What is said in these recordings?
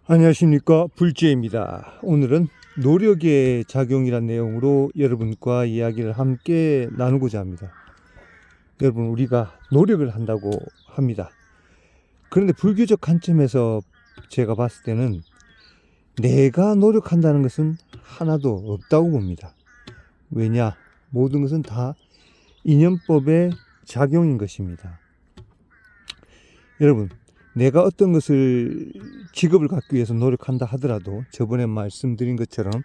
안녕하십니까, 불지입니다. 오늘은 노력의 작용이란 내용으로 여러분과 이야기를 함께 나누고자 합니다. 여러분, 우리가 노력을 한다고 합니다. 그런데 불교적 관점에서 제가 봤을 때는 내가 노력한다는 것은 하나도 없다고 봅니다. 왜냐? 모든 것은 다 인연법의 작용인 것입니다. 여러분, 내가 어떤 것을 직업을 갖기 위해서 노력한다 하더라도 저번에 말씀드린 것처럼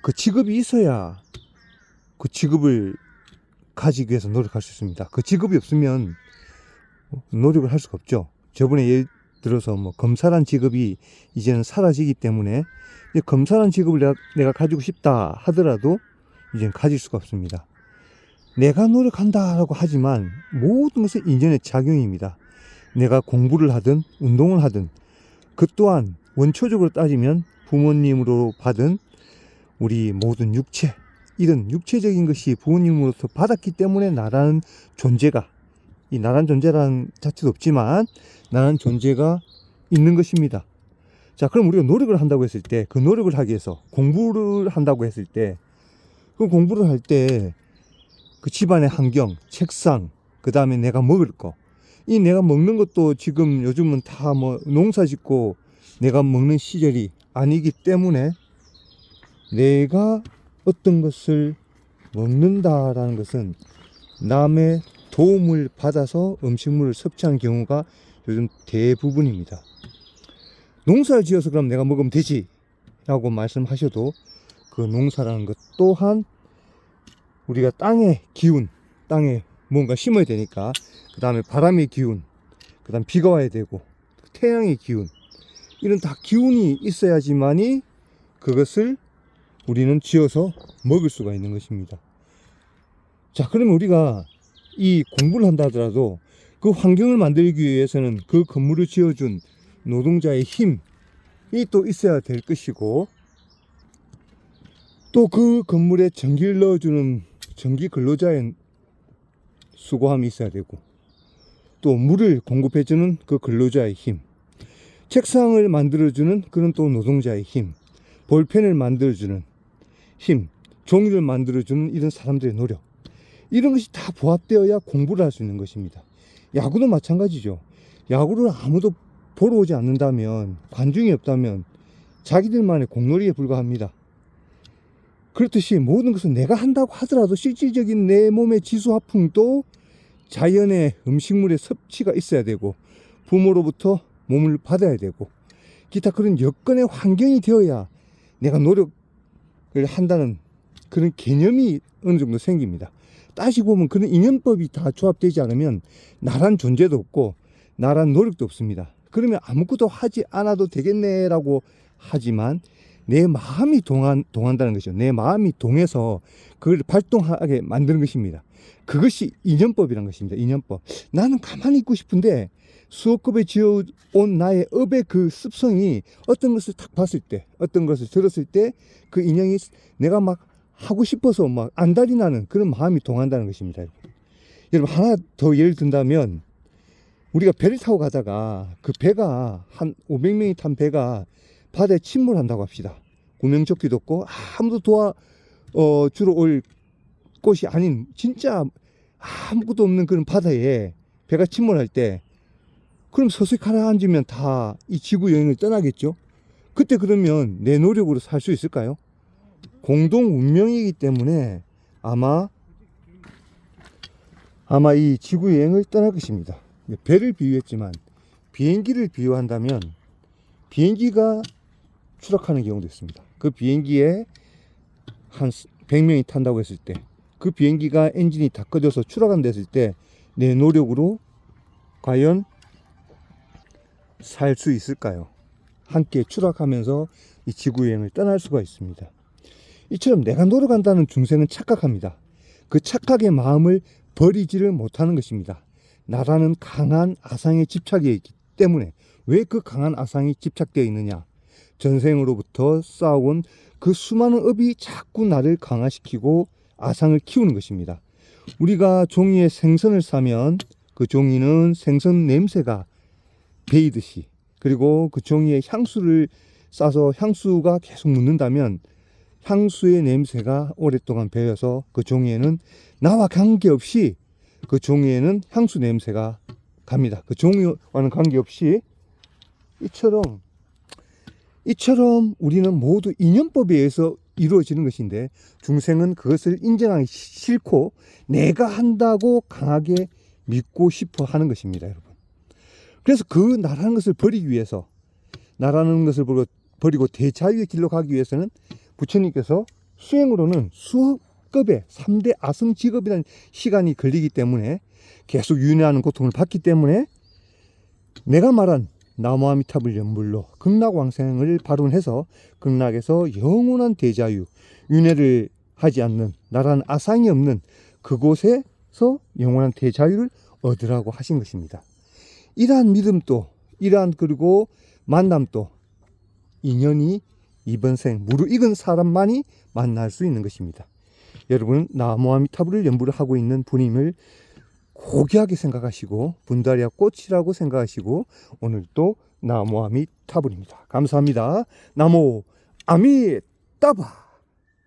그 직업이 있어야 그 직업을 가지기 위해서 노력할 수 있습니다. 그 직업이 없으면 노력을 할 수가 없죠. 저번에 예를 들어서 검사란 직업이 이제는 사라지기 때문에 이제 검사란 직업을 내가 가지고 싶다 하더라도 이제는 가질 수가 없습니다. 내가 노력한다라고 하지만 모든 것은 인연의 작용입니다. 내가 공부를 하든 운동을 하든 그 또한 원초적으로 따지면 부모님으로 받은 우리 모든 육체, 이런 육체적인 것이 부모님으로부터 받았기 때문에 나라는 존재가, 이 나라는 존재라는 자체도 없지만 나라는 존재가 있는 것입니다. 자, 그럼 우리가 노력을 한다고 했을 때, 그 노력을 하기 위해서 공부를 한다고 했을 때, 그 공부를 할 때 그 집안의 환경, 책상, 그 다음에 내가 먹을 거, 이 내가 먹는 것도 지금 요즘은 다 농사 짓고 내가 먹는 시절이 아니기 때문에 내가 어떤 것을 먹는다라는 것은 남의 도움을 받아서 음식물을 섭취하는 경우가 요즘 대부분입니다. 농사를 지어서 그럼 내가 먹으면 되지 라고 말씀하셔도 그 농사라는 것 또한 우리가 땅의 기운, 땅에 뭔가 심어야 되니까 그 다음에 바람의 기운, 그 다음 비가 와야 되고 태양의 기운, 이런 다 기운이 있어야지만이 그것을 우리는 지어서 먹을 수가 있는 것입니다. 자, 그러면 우리가 이 공부를 한다 하더라도 그 환경을 만들기 위해서는 그 건물을 지어준 노동자의 힘이 또 있어야 될 것이고, 또 그 건물에 전기를 넣어주는 전기 근로자의 수고함이 있어야 되고, 또 물을 공급해주는 그 근로자의 힘, 책상을 만들어주는 그런 또 노동자의 힘, 볼펜을 만들어주는 힘, 종이를 만들어주는 이런 사람들의 노력, 이런 것이 다 부합되어야 공부를 할 수 있는 것입니다. 야구도 마찬가지죠. 야구를 아무도 보러 오지 않는다면, 관중이 없다면 자기들만의 공놀이에 불과합니다. 그렇듯이 모든 것은 내가 한다고 하더라도 실질적인 내 몸의 지수화풍도 자연의 음식물의 섭취가 있어야 되고, 부모로부터 몸을 받아야 되고, 기타 그런 여건의 환경이 되어야 내가 노력을 한다는 그런 개념이 어느 정도 생깁니다. 따지고 보면 그런 인연법이 다 조합되지 않으면 나란 존재도 없고 나란 노력도 없습니다. 그러면 아무것도 하지 않아도 되겠네라고 하지만 내 마음이 동한다는 것이죠. 내 마음이 동해서 그걸 발동하게 만드는 것입니다. 그것이 인연법이라는 것입니다. 인연법. 나는 가만히 있고 싶은데 수억겁에 지어온 나의 업의 그 습성이 어떤 것을 딱 봤을 때, 어떤 것을 들었을 때 그 인연이 내가 막 하고 싶어서 막 안달이 나는 그런 마음이 동한다는 것입니다. 여러분, 하나 더 예를 든다면 우리가 배를 타고 가다가 그 배가 한 500명이 탄 배가 바다에 침몰한다고 합시다. 구명조끼도 없고 아무도 주로 올 곳이 아닌 진짜 아무것도 없는 그런 바다에 배가 침몰할 때, 그럼 서서히 가라앉으면 다 이 지구 여행을 떠나겠죠. 그때 그러면 내 노력으로 살 수 있을까요? 공동 운명이기 때문에 아마 이 지구 여행을 떠날 것입니다. 배를 비유했지만 비행기를 비유한다면 비행기가 추락하는 경우도 있습니다. 그 비행기에 한 100명이 탄다고 했을 때, 그 비행기가 엔진이 다 꺼져서 추락한다 했을 때 내 노력으로 과연 살 수 있을까요? 함께 추락하면서 이 지구여행을 떠날 수가 있습니다. 이처럼 내가 노력한다는 중생은 착각합니다. 그 착각의 마음을 버리지를 못하는 것입니다. 나라는 강한 아상에 집착되어 있기 때문에. 왜 그 강한 아상이 집착되어 있느냐? 전생으로부터 쌓아온 그 수많은 업이 자꾸 나를 강화시키고 아상을 키우는 것입니다. 우리가 종이에 생선을 싸면 그 종이는 생선 냄새가 배이듯이 그리고 그 종이에 향수를 싸서 향수가 계속 묻는다면 향수의 냄새가 오랫동안 배어서 그 종이에는 나와 관계없이 그 종이에는 향수 냄새가 갑니다. 그 종이와는 관계없이 이처럼 우리는 모두 인연법에 의해서 이루어지는 것인데 중생은 그것을 인정하기 싫고 내가 한다고 강하게 믿고 싶어 하는 것입니다, 여러분. 그래서 그 나라는 것을 버리기 위해서 나라는 것을 버리고 대자유의 길로 가기 위해서는 부처님께서 수행으로는 수급의 3대 아성직업이라는 시간이 걸리기 때문에 계속 윤회하는 고통을 받기 때문에 내가 말한 나무아미타불 연불로 극락왕생을 발언해서 극락에서 영원한 대자유, 윤회를 하지 않는 나라는 아상이 없는 그곳에서 영원한 대자유를 얻으라고 하신 것입니다. 이러한 믿음도 그리고 만남도 인연이 이번 생 무르익은 사람만이 만날 수 있는 것입니다. 여러분 나무아미타불을 연불을 하고 있는 분임을 고귀하게 생각하시고 분다리아 꽃이라고 생각하시고 오늘도 나무아미타불입니다. 감사합니다. 나무 아미따불.